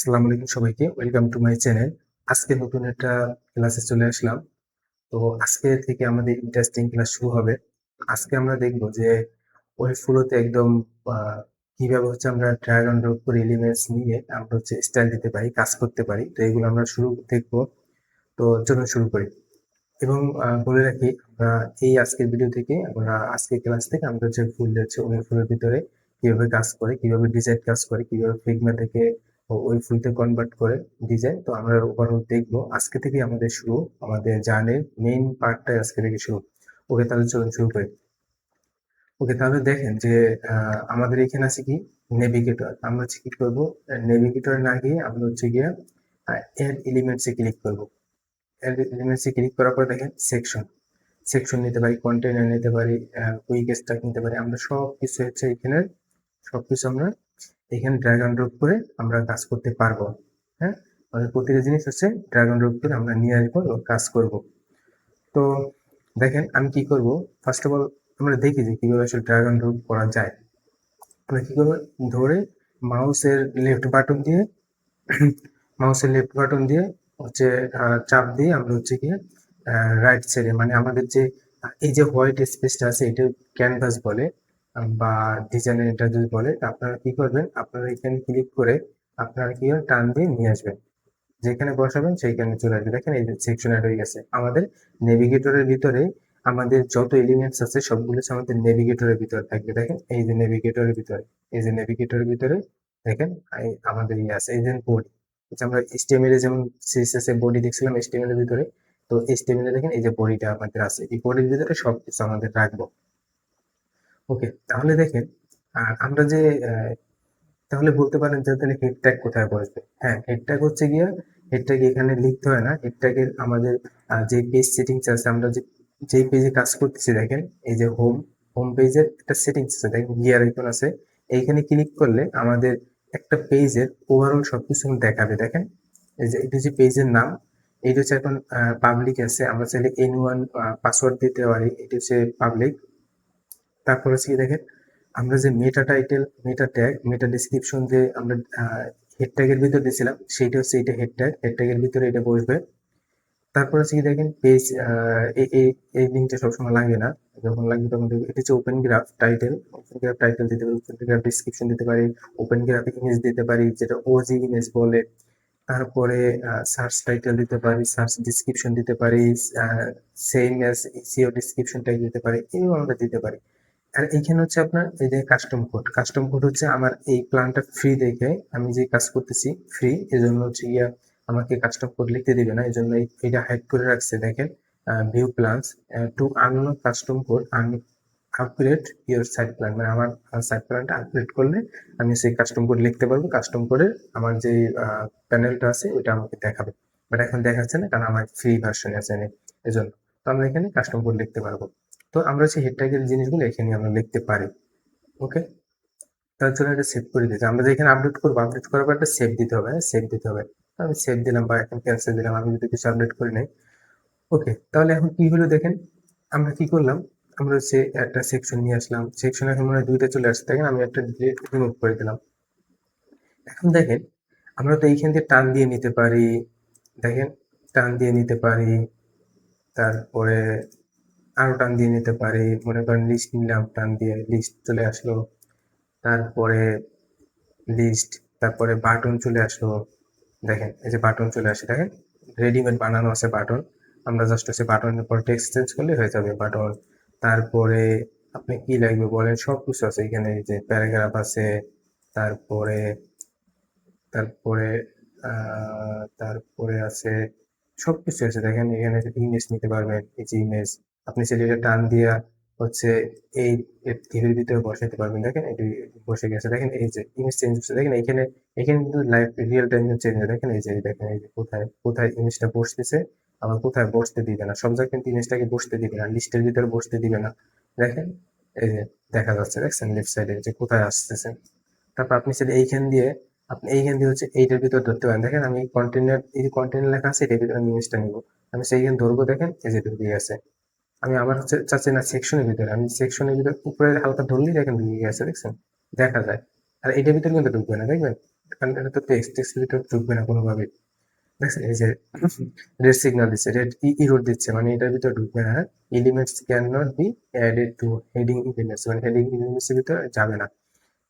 আসসালামু আলাইকুম সবাইকে। Welcome to my channel. আজকে নতুন একটা ক্লাসে চলে আসলাম। তো আজকে থেকে আমাদের ইন্টারেস্টিং ক্লাস শুরু হবে। আজকে আমরা দেখব যে ওয়েব ফ্লোতে একদম আ কিভাবে আমরা ড্রাগ অ্যান্ড ড্রপ করে এলিমেন্টস নিয়ে আমরা স্টাইল দিতে পারি, কাজ করতে পারি। তো এগুলো আমরা শুরু দেখব। তো চলুন শুরু করি। এবং বলে রাখি আমরা এই আজকের ভিডিও থেকে আজকের ক্লাস থেকে আমরা ওয়েব ফ্লোর ভিতরে কিভাবে কাজ করে, কিভাবে ডিজাইন কাজ করে, কিভাবে ফিগমা থেকে ওয়েব ফ্লোতে কনভার্ট করে ডিজাইন। তো আমরা ওভারঅল দেখবো। আজকে থেকে আমাদের শুরু, আমাদের জার্নির মেইন পার্টটাই আজকে থেকে শুরু। ওকে, তাহলে চলুন শুরু করি। ওকে, তাহলে দেখেন যে আমাদের এখানে আছে কি নেভিগেটর। আমরা কি করবো, নেভিগেটর না গিয়ে আমরা গিয়ে এড এলিমেন্টস এ ক্লিক করবো। এড এলিমেন্টস এ ক্লিক করার পর দেখেন সেকশন সেকশন নিতে পারি, কন্টেইনার নিতে পারি, কুইক স্টার্ট নিতে পারি। আমরা সবকিছু এখানে সবকিছু আমরা এখানে ড্র্যাগ অ্যান্ড ড্রপ করে আমরা কাজ করতে পারবো। হ্যাঁ, আমাদের প্রতিটা জিনিস ড্র্যাগ অ্যান্ড ড্রপ করে আমরা নিয়ে আসবো এবং কাজ করব। তো দেখেন আমি কি করব, ফার্স্ট অফ অল আমরা দেখি যে কিভাবে আসলে ড্র্যাগ অ্যান্ড ড্রপ করা যায়। আমরা কি করবো, ধরে মাউসের লেফট বাটন দিয়ে মাউসের লেফট বাটন দিয়ে হচ্ছে চাপ দিয়ে আমরা গিয়ে রাইট সাইডে, মানে আমাদের যে এই যে হোয়াইট স্পেসটা আছে এটা ক্যানভাস বলে, বা ডিজাইনের এটা যদি বলে। তা আপনারা কি করবেন, আপনারা এখানে ক্লিক করে আপনারা কি টান দিয়ে নিয়ে আসবেন, যেখানে বসাবেন সেইখানে চলে আসবে। দেখেন এই যে সেকশন অ্যাড হয়ে গেছে আমাদের নেভিগেটরের ভিতরে। আমাদের যত এলিমেন্টস আছে সবগুলো আমাদের নেভিগেটরের ভিতরে থাকবে। দেখেন এই যে নেভিগেটরের ভিতরে, এই যে নেভিগেটরের ভিতরে দেখেন আমাদের আছে এই যে বডি। আমরা HTML এ যেমন CSS এ বডি দেখছিলাম HTML এর ভিতরে, তো HTML এ দেখেন এই যে বডিটা আমাদের আছে, এই বডির ভিতরে সবকিছু আমাদের রাখবো। ওকে, তাহলে দেখেন আমরা যে তাহলে বলতে পারেন যে তাহলে হেড ট্যাগ কোথায় বসবে। হ্যাঁ, হেড ট্যাগ গিয়ে হেড ট্যাগ এখানে লিখতে হয় না। হেড ট্যাগের আমাদের যে পেজ সেটিংস আছে, আমরা যেই পেজে কাজ করতেছি দেখেন এই যে হোম পেজের একটা সেটিংস আছে, দেখেন গিয়ার আইকন আছে। এইখানে ক্লিক করলে আমাদের একটা পেজের ওভারঅল সবকিছু দেখাবে। দেখেন এই যে এটা যে পেজের নাম, এটা এখন পাবলিক আছে। আমরা চাইলে N1 পাসওয়ার্ড দিতে পারি, এটা পাবলিক। তারপর কি দেখেন আমরা যে meta title, meta tag, meta description যে আমরা হেড ট্যাগের ভিতরে দিয়েছিলাম সেইটা এটা হেড ট্যাগের ভিতরে এটা বসবে। তারপর কি দেখেন পেজ, এই এই এই লিঙ্কটা সবসময় লাগে না, যখন লাগবে তখন দেখবে। এটা হচ্ছে open graph title, open graph title দিতে পারি, ওপেন গ্রাফ ডিসক্রিপশন দিতে পারি, ওপেন গ্রাফ ইমেজ দিতে পারি যেটা ওজি ইমেজ বলে। তারপরে সার্চ টাইটেল দিতে পারি, সার্চ ডিসক্রিপশন দিতে পারি, same as SEO description tag দিতে পারি, এগুলো আমরা দিতে পারি। আর এইখানে আপনার এই যে কাস্টম কোড আমার এই প্ল্যানটা ফ্রি দেখে আমি যে কাজ করতেছি ফ্রি, এজন্য গিয়া আমাকে কাস্টম কোড লিখতে দিবে না, এজন্য এটা হাইড করে রাখছে। দেখেন view plans to unlock custom code upgrade your site plan, মানে আমার সাইট প্ল্যানটা আপগ্রেড করলে আমি সেই কাস্টম কোড লিখতে পারবো। কাস্টম কোডের আমার যে প্যানেলটা আছে ওইটা আমাকে দেখাবে, বাট এখন দেখাচ্ছে না কারণ আমার ফ্রি ভার্সন আছে এজন্য। তো আমরা এখানে কাস্টম কোড লিখতে পারবো। তো আমরা হেড ট্যাগের জিনিসগুলো এখানে আমরা লিখতে পারি। ওকে, তার জন্য এটা সেভ করে দিতে আমরা যেখানে আপডেট করবো, আপডেট করার পর একটা সেভ দিতে হবে। সেভ দিতে হবে, আমি সেভ দিলাম বা এখন ক্যান্সেল দিলাম, আমি যদি কিছু আপডেট করি নাই। ওকে, তাহলে এখন কি হলো দেখেন আমরা কি করলাম, আমরা একটা সেকশন নিয়ে আসলাম। সেকশন এখন মনে হয় দুইটা চলে আসছে, দেখেন আমি একটা রিমুভ করে দিলাম। এখন দেখেন আমরা তো এইখান দিয়ে টান দিয়ে নিতে পারি, দেখেন টান দিয়ে নিতে পারি। তারপরে আরো টান দিয়ে নিতে পারি, মনে করেন লিস্ট নিলাম, টান দিয়ে লিস্ট চলে আসলো। তারপরে লিস্ট, তারপরে বাটন চলে আসলো। দেখেন এই যে বাটন চলে আসে, দেখেন রেডিমেড বানানো আছে বাটন। আমরা জাস্ট বাটনের পর টেক্সট চেঞ্জ করলে হয়ে যাবে বাটন। তারপরে আপনি কি লাগবে বলেন, সবকিছু আছে এখানে। এই যে প্যারাগ্রাফ আছে, তারপরে তারপরে তারপরে আছে সবকিছু আছে। দেখেন এখানে ইমেজ নিতে পারবেন, এই যে ইমেজ আপনি সেটা টান দিয়া হচ্ছে এই থিমের ভিতরে বসাতে পারবেন। দেখেন এটি বসে গেছে, দেখেন এই যে ইমেজ চেঞ্জ হচ্ছে। দেখেন এখানে এখানে কিন্তু লাইভ রিয়েল টাইম চেঞ্জ হয়। দেখেন এই যে দেখেন এই যে কোথায় কোথায় ইমেজটা বসতেছে, আবার কোথায় বসতে দিবে না। সব জায়গায় কিন্তু ইমেজটাকে বসতে দিবে না, লিস্টের ভিতরে বসতে দিবে না। দেখেন এই যে দেখা যাচ্ছে, দেখছেন লেফট সাইডে যে কোথায় আসতেছে। তারপর আপনি সেটা এইখান দিয়ে আপনি এইখান দিয়ে এইটার ভিতর ধরতে পারেন। দেখেন আমি কন্টেনার, এই যে কন্টেনার লেখা আছে এটার ভিতরে আমি ইমেজটা নিব, আমি সেইখানে ধরবো। দেখেন এই যে ঢুকে গেছে। আমি আবার চাচ্ছি না সেকশনের ভিতরে, আমি সেকশনের ভিতরে উপরে হালকা ধরলেই দেখেন ঢুকে গেছে, দেখছেন দেখা যায়। আর এটার ভিতরে কিন্তু ঢুকবে না, দেখবেন কারণ এটা তো টেক্সটের ভিতরে ঢুকবে না কোনোভাবে। দেখছেন এই যে রেড সিগন্যাল দিচ্ছে, রেড ইরোর দিচ্ছে, মানে এটার ভিতরে ঢুকবে না। Elements can not be added to heading elements, মানে হেডিং এলিমেন্টস এর ভিতরে যাবে না।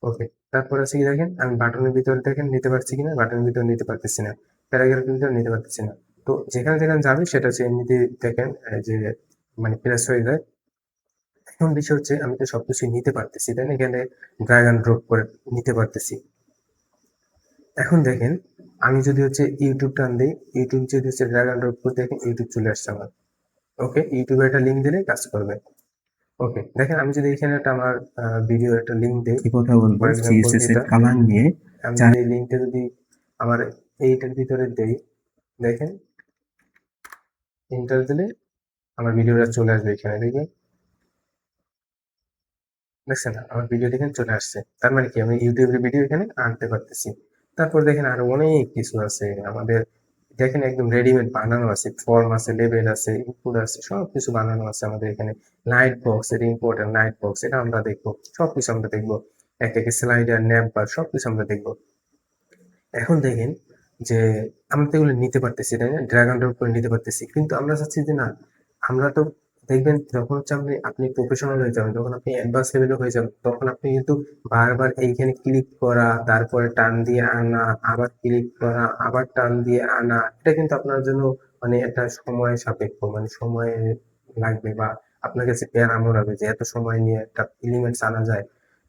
ওকে, তারপর আছে কি দেখেন, আমি বাটনের ভিতরে দেখেন নিতে পারছি কিনা, বাটনের ভিতরে নিতে পারতেছি না, প্যারাগ্রাফের ভিতরে নিতে পারতেছি না। তো যেখানে যেখানে যাবে সেটা হচ্ছে এমনিতে দেখেন যে মানে প্রেস হয়ে যায়। এখন বিষয় হচ্ছে আমি তো সবকিছু নিতে পারতেছি, তাই না? এখানে ড্র্যাগ অ্যান্ড ড্রপ করে নিতে পারতেছি। এখন দেখেন আমি যদি হচ্ছে ইউটিউব টান দিই, ইউটিউব যদি হচ্ছে ড্র্যাগ অ্যান্ড ড্রপ করে দেখেন ইউটিউব চলে আসছে আমার। ওকে, ইউটিউবে একটা লিঙ্ক দিলে কাজ করবে। ওকে, দেখেন আমি যদি এখানে একটা আমার ভিডিও একটা লিঙ্ক দিই, কথা বলবো ফর এক্সাম্পল সিএসএস এর এটা, কালার নিয়ে। আমি যদি এই লিঙ্কটা যদি আমার এইটার ভিতরে দেই, দেখেন এন্টার দিলে আমার ভিডিওটা চলে আসবে এখানে, দেখবেন দেখছেন আমার ভিডিও এখানে চলে আসছে। তার মানে কি আমি ইউটিউবের ভিডিও এখানে আনতে পারতেছি। তারপর দেখেন আরো অনেক কিছু আছে আমাদের, দেখেন একদম রেডিমেড বানানো আছে, ফর্ম আছে, লেবেল আছে, ইনপুট আছে, সবকিছু বানানো আছে আমাদের এখানে। লাইট বক্স, এর ইম্পর্টেন্ট লাইট বক্স, এটা আমরা দেখবো, সবকিছু আমরা দেখবো। এক এক স্লাইডার, ন্যাপ বার, সবকিছু আমরা দেখবো। এখন দেখেন যে আমরা তো এগুলো নিতে পারতেছি, তাই না? ড্রাগ অ্যান্ড ড্রপ করে নিতে পারতেছি, কিন্তু আমরা চাচ্ছি যে না, আমরা তো দেখবেন যখন হচ্ছে আপনি আপনি প্রফেশনাল হয়ে যাবেন, যখন আপনি অ্যাডভান্স লেভেলে হয়ে যাবেন, তখন আপনি কিন্তু বারবার এইখানে ক্লিক করা, তারপরে টান দিয়ে আনা, আবার ক্লিক করা, আবার টান দিয়ে আনা, এটা কিন্তু আপনার জন্য মানে একটা সময় সাপেক্ষ, মানে সময় লাগবে, বা আপনার কাছে প্যারা লাগবে যে এত সময় নিয়ে একটা এলিমেন্টস আনা যায়।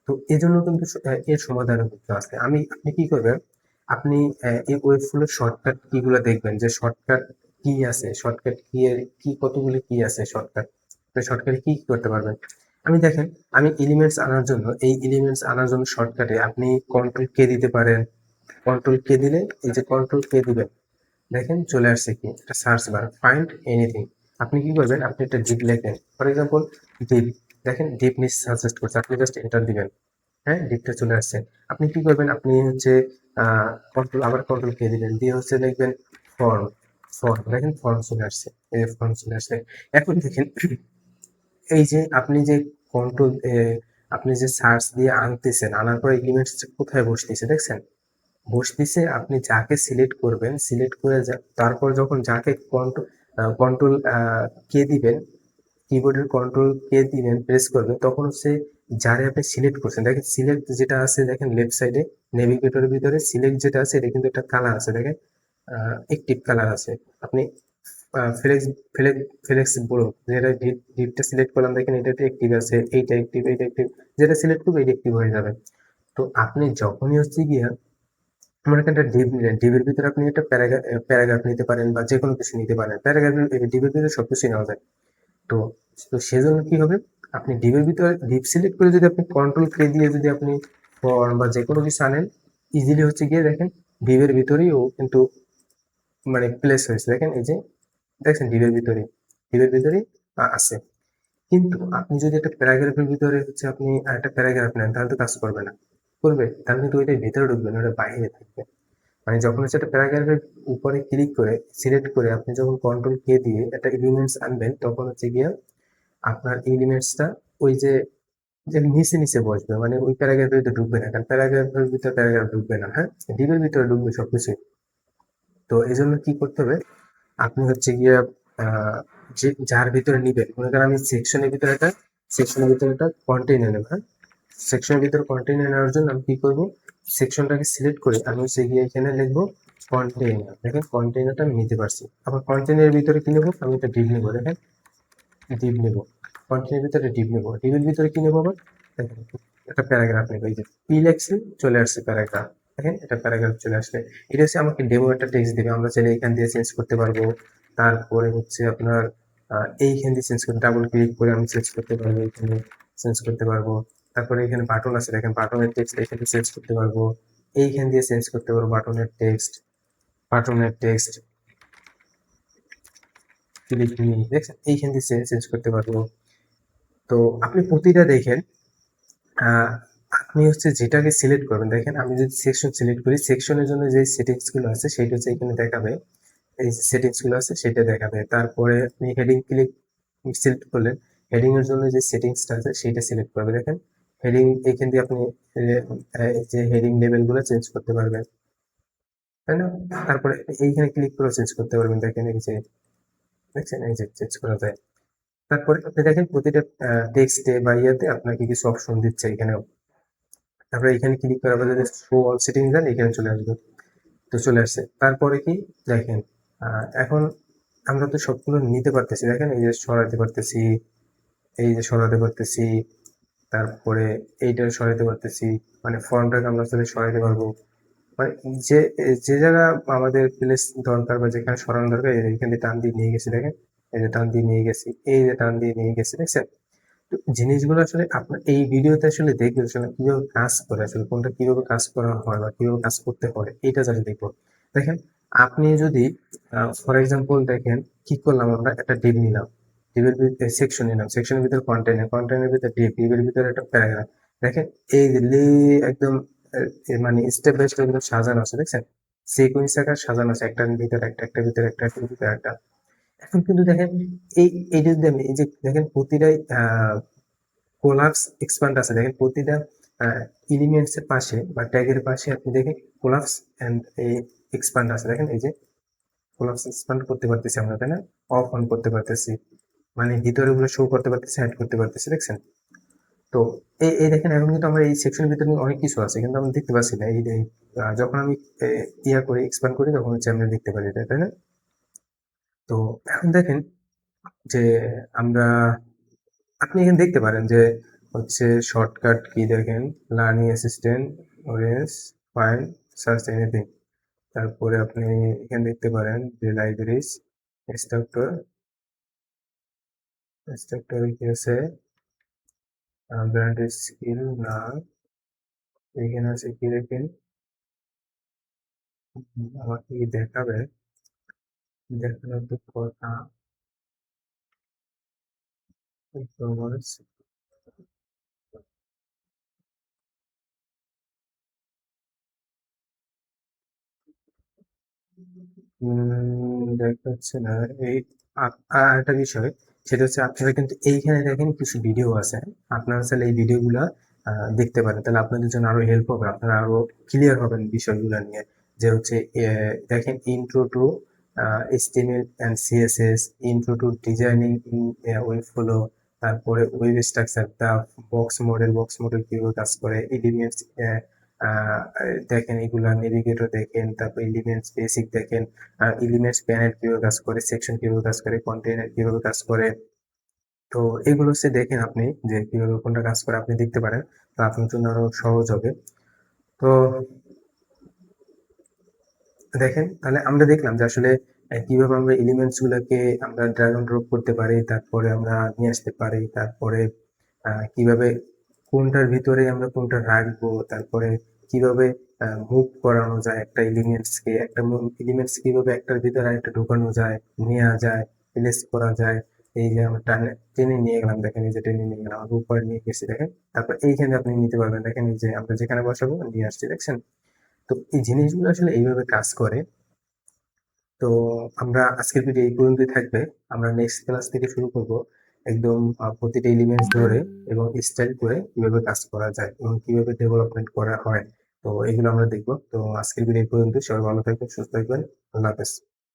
তো এজন্য কিন্তু এর সমাধানের কিন্তু আছে। আপনি কি করবেন, আপনি এই ওয়েব ফ্লোর শর্টকাট কি গুলো দেখবেন, যে শর্টকাট কি আছে, শর্টকাট কি এর কি কতগুলি কি আছে শর্টকাট, শর্টকাটে কি কি করতে পারবেন। আমি দেখেন, আমি এলিমেন্টস আনার জন্য, এই এলিমেন্টস আনার জন্য শর্টকাটে আপনি কন্ট্রোল কে দিতে পারেন। কন্ট্রোল কে দিলে, এই যে কন্ট্রোল কে দিবেন, দেখেন চলে আসছে কি একটা সার্চ বার, ফাইন্ড এনিথিং। আপনি কি করবেন, আপনি একটা ডিপ লেখেন, ফর এক্সাম্পল ডিপ, দেখেন ডিপ নিচ সাজেস্ট করছে, আপনি জাস্ট এন্টার দিবেন, হ্যাঁ ডিপটা চলে আসছে। আপনি কি করবেন, আপনি হচ্ছে কন্ট্রোল, আবার কন্ট্রোল কে দিবেন, দিয়ে হচ্ছে লিখবেন ফর্ম, ফর্ম, দেখেন ফর্ম চলে আসছে, এই যে ফর্ম চলে আসছে। এখন দেখেন এই যে আপনি যে কন্ট্রোল, আপনি যে সার্চ দিয়ে আনতেছেন, আনার পরে এলিমেন্টস কোথায় বসতেছে দেখছেন, বসতেছে আপনি যাকে সিলেক্ট করবেন, সিলেক্ট করে তারপর যখন যাকে কন্ট্রোল কন্ট্রোল কে দিবেন, কিবোর্ডের কন্ট্রোল কে দিবেন, প্রেস করবেন, তখন হচ্ছে যারে আপনি সিলেক্ট করছেন, দেখেন সিলেক্ট যেটা আছে, দেখেন লেফট সাইডে নেভিগেটরের ভিতরে সিলেক্ট যেটা আছে, এটা কিন্তু একটা কালার আছে, দেখেন একটিভ কালার আছে। আপনি ফ্লেক্স ফ্লেক্স ফ্লেক্স বলুন, যেটা ডিপটা সিলেক্ট করলাম, দেখেন এটা অ্যাক্টিভ আছে, এইটা অ্যাক্টিভ, এইটা অ্যাক্টিভ, যেটা সিলেক্ট করবে এটা অ্যাক্টিভ হয়ে যাবে। তো আপনি যখনই হচ্ছে গিয়া মনে করেন একটা ডিপ নিলেন, ডিবের ভিতরে আপনি একটা প্যারাগ্রাফ নিতে পারেন বা যে কোনো কিছু নিতে পারেন, প্যারাগ্রাফ ডিবের ভিতরে সবকিছু নেওয়া যায়। তো তো সেজন্য কি হবে, আপনি ডিবের ভিতরে ডিপ সিলেক্ট করে যদি আপনি কন্ট্রোল কে দিয়ে যদি আপনি ফর্ম বা যে কোনো কিছু আনেন, ইজিলি হচ্ছে গিয়ে দেখেন ডিবের ভিতরেই ও কিন্তু মানে প্লেস হয়েছে, দেখেন এই যে দেখছেন ডিবের ভিতরেই আছে। কিন্তু আপনি যদি একটা প্যারাগ্রাফের ভিতরে হচ্ছে আপনি একটা প্যারাগ্রাফ নেন, তাহলে তো কাজ করবে না, করবে তাহলে কিন্তু ওইটার ভিতরে ঢুকবে না, ওটা বাইরে থাকবে। মানে যখন হচ্ছে একটা প্যারাগ্রাফের উপরে ক্লিক করে সিলেক্ট করে আপনি যখন কন্ট্রোল কে দিয়ে একটা এলিমেন্টস আনবেন, তখন হচ্ছে গিয়ে আপনার এলিমেন্টসটা ওই যে যে নিচে নিচে বসবে, মানে ওই প্যারাগ্রাফের ভিতরে ঢুকবে না, কারণ প্যারাগ্রাফের ভিতরে প্যারাগ্রাফ ঢুকবে না, হ্যাঁ ডিবের ভিতরে ঢুকবে সবকিছু। তো এই জন্য কি করতে হবে, আপনি হচ্ছে গিয়ে যে যার ভিতরে নিবেন, মনে করেন আমি সেকশনের ভিতরে একটা কন্টেইনার নেব, হ্যাঁ সেকশনের ভিতরে কন্টেইনার নেওয়ার জন্য আমি কি করব, সেকশনটাকে সিলেক্ট করে আমি হচ্ছে গিয়ে এখানে লিখবো কন্টেইনার, দেখেন কন্টেইনারটা আমি নিতে পারছি। আবার কন্টেইনারের ভিতরে কি নেবো, আমি একটা ডিপ নেবো, দেখেন ডিপ নেবো, কন্টেইনারের ভিতরে ডিপ নেবো, ডিপের ভিতরে কি নেবো আবার, দেখেন একটা প্যারাগ্রাফ নেবো, এই যে পি লেখছি চলে আসছে প্যারাগ্রাফ, দেখেন এটা প্যারাগ্রাফ চলে আসবে। এটা হচ্ছে আমাকে ডেমো একটা টেক্সট দিবে, আমরা চাইলে এখান দিয়ে চেঞ্জ করতে পারবো। তারপরে হচ্ছে আপনার এইখান দিয়ে চেঞ্জ করে ডাবল ক্লিক করে আমি চেঞ্জ করতে পারবো, এখানে চেঞ্জ করতে পারবো। তারপরে এখানে বাটন আছে, দেখেন বাটনের টেক্সট এখানে চেঞ্জ করতে পারবো, এইখান দিয়ে চেঞ্জ করতে পারবো বাটনের টেক্সট ক্লিক নিয়ে দেখছেন এইখান দিয়ে চেঞ্জ করতে পারবো। তো আপনি প্রতিটা দেখেন, আহ, আপনি হচ্ছে যেটাকে সিলেক্ট করবেন, দেখেন আমি যদি সেকশন সিলেক্ট করি, সেকশনের জন্য যে সেটিংস গুলো আছে সেটা হচ্ছে এখানে দেখাবে, এই যে সেটিংস গুলো আছে সেটা দেখাবে। তারপরে আপনি হেডিং ক্লিক সিলেক্ট করলেন, হেডিং এর জন্য যে সেটিংসটা আছে সেটা সিলেক্ট করবে, দেখেন হেডিং, এখান দিয়ে আপনি এই যে হেডিং লেভেল গুলো চেঞ্জ করতে পারবেন। তাই না? তারপরে এইখানে ক্লিক করে চেঞ্জ করতে পারবেন। দেখেন এই যে দেখছেন, এই যে চেঞ্জ করা যায়। তারপরে আপনি দেখেন প্রতিটা টেক্সটে বা ইয়েতে আপনাকে কিছু অপশন দিচ্ছে এখানেও। তারপরে এখানে ক্লিক করার পরে যদি শো অল সেটিং দেন এখানে চলে আসবে। তো চলে আসছে। তারপরে কি দেখেন, এখন আমরা তো সবগুলো নিতে পারতেছি। দেখেন এই যে সরাতে পারতেছি, এই যে সরাতে পারতেছি, তারপরে এইটা সরাতে পারতেছি, মানে ফর্মটাকে আমরা আসলে সরাতে পারবো। মানে যে যে জায়গা আমাদের প্লেস দরকার বা যেখানে সরানো দরকার এখান দিয়ে টান দিয়ে নিয়ে গেছি। দেখেন এই যে টান দিয়ে নিয়ে গেছি, এই যে টান দিয়ে নিয়ে গেছি, দেখছেন? তো জিনিসগুলো আসলে আপনার এই ভিডিওতে আসলে দেখবেন আসলে কিভাবে কাজ করে, আসলে কোনটা কিভাবে কাজ করা হয় বা কিভাবে কাজ করতে হয় এটা জানি দেখবো। দেখেন আপনি যদি ফর এক্সাম্পল দেখেন কি করলাম, আমরা একটা ডিপ নিলাম, ডিপের ভিতরে সেকশন নিলাম, সেকশনের ভিতরে কন্টেন্ট, কন্টেন্টের ভিতরে ডিপ, ডিপের ভিতরে একটা প্যারাগ্রাফ। দেখেন এই যে একদম মানে স্টেপ বাই স্টেপ সাজানো আছে, দেখছেন? সিকোয়েন্স আকার সাজানো আছে, একটার ভিতরে একটা, একটার ভিতরে একটা, একটার ভিতরে একটা। এখন কিন্তু দেখেন এই এই যদি আমি এই যে দেখেন প্রতিটাই কোলাপস এক্সপান্ড আছে। দেখেন প্রতিটা এলিমেন্টস এর পাশে বা ট্যাগের পাশে আপনি দেখেন কোলাপস এন্ড এক্সপান্ড আছে। দেখেন এই যে কোলাপস এক্সপান্ড করতে পারতেছি আমরা, তাই না? অফ অন করতে পারতেছি, মানে ভিতরে গুলো শো করতে পারতেছি, হাইড করতে পারতেছি, দেখছেন? তো এই এই দেখেন এখন কিন্তু আমরা এই সেকশনের ভিতরে কিন্তু অনেক কিছু আছে কিন্তু আমরা দেখতে পাচ্ছি না। এই যে যখন আমি ইয়া করি এক্সপান্ড করি তখন হচ্ছে আমরা দেখতে পারি এটা, তাই না? তো এখন দেখেন যে আমরা আপনি এখানে দেখতে পারেন যে হচ্ছে শর্টকাট কি দেখেন, learning assistant, orange, find, search anything. তারপরে আপনি এখানে দেখতে পারেন যে লাইব্রেরিজ, স্ট্রাকচার, স্ট্রাকচার কি আছে, ব্র্যান্ড স্কিল না, এখানে আছে কি দেখেন, আমাকে কি দেখাবে, দেখানোর তো কথা, e-commerce, দেখাচ্ছে না। এই আর একটা বিষয় সেটা হচ্ছে আপনারা কিন্তু এইখানে দেখেন কিছু ভিডিও আছে, আপনারা চাইলে এই ভিডিওগুলা দেখতে পারেন, তাহলে আপনাদের জন্য আরো হেল্প হবে, আপনারা আরো ক্লিয়ার হবেন বিষয়গুলো নিয়ে। যে হচ্ছে দেখেন intro to HTML and CSS, intro to designing in web flow, তারপরে web structure, the box model কিভাবে কাজ করে, এলিমেন্টস আহ দেখেন, এগুলা নেভিগেটর দেখেন, তারপর এলিমেন্টস বেসিক দেখেন, এলিমেন্টস প্যানেল কিভাবে কাজ করে, সেকশন কিভাবে কাজ করে, কন্টেইনার কিভাবে কাজ করে। তো এগুলো হচ্ছে দেখেন আপনি যে কিভাবে কোনটা কাজ করে আপনি দেখতে পারেন, তো আপনার জন্য আরো সহজ হবে। তো দেখেন তাহলে আমরা দেখলাম যে আসলে কিভাবে আমরা এলিমেন্টস গুলাকে আমরা ড্র্যাগ এন্ড ড্রপ করতে পারি, তারপরে আমরা নিয়ে আসতে পারি, তারপরে কিভাবে কোনটার ভিতরে আমরা কোনটা রাখবো, তারপরে কিভাবে মুভ করানো যায় একটা এলিমেন্টস কে, একটা এলিমেন্টস কিভাবে একটার ভিতরে আরেকটা ঢোকানো যায়, নেওয়া যায়, প্লেস করা যায়। এই যে আমরা টেনে নিয়ে গেলাম, দেখেন এই যে টেনে নিয়ে গেলাম আমরা উপরে নিয়ে গেছি, দেখেন তারপর এইখানে আপনি নিতে পারবেন, দেখেন এই যে আমরা যেখানে বসাবো নিয়ে আসছি, দেখছেন? তো এই জিনিসগুলো আসলে এইভাবে কাজ করে। তো আমরা আজকের ভিডিও এই পর্যন্তই থাকবে। আমরা নেক্সট ক্লাস থেকে শুরু করব একদম প্রতিটা এলিমেন্টস ধরে এবং স্টাইল করে কিভাবে কাজ করা যায় এবং কিভাবে ডেভেলপমেন্ট করা হয়। তো এগুলো আমরা দেখবো। তো আজকের ভিডিও এই পর্যন্ত, সবাই ভালো থাকবেন, সুস্থ থাকবেন, আল্লাহ হাফেজ।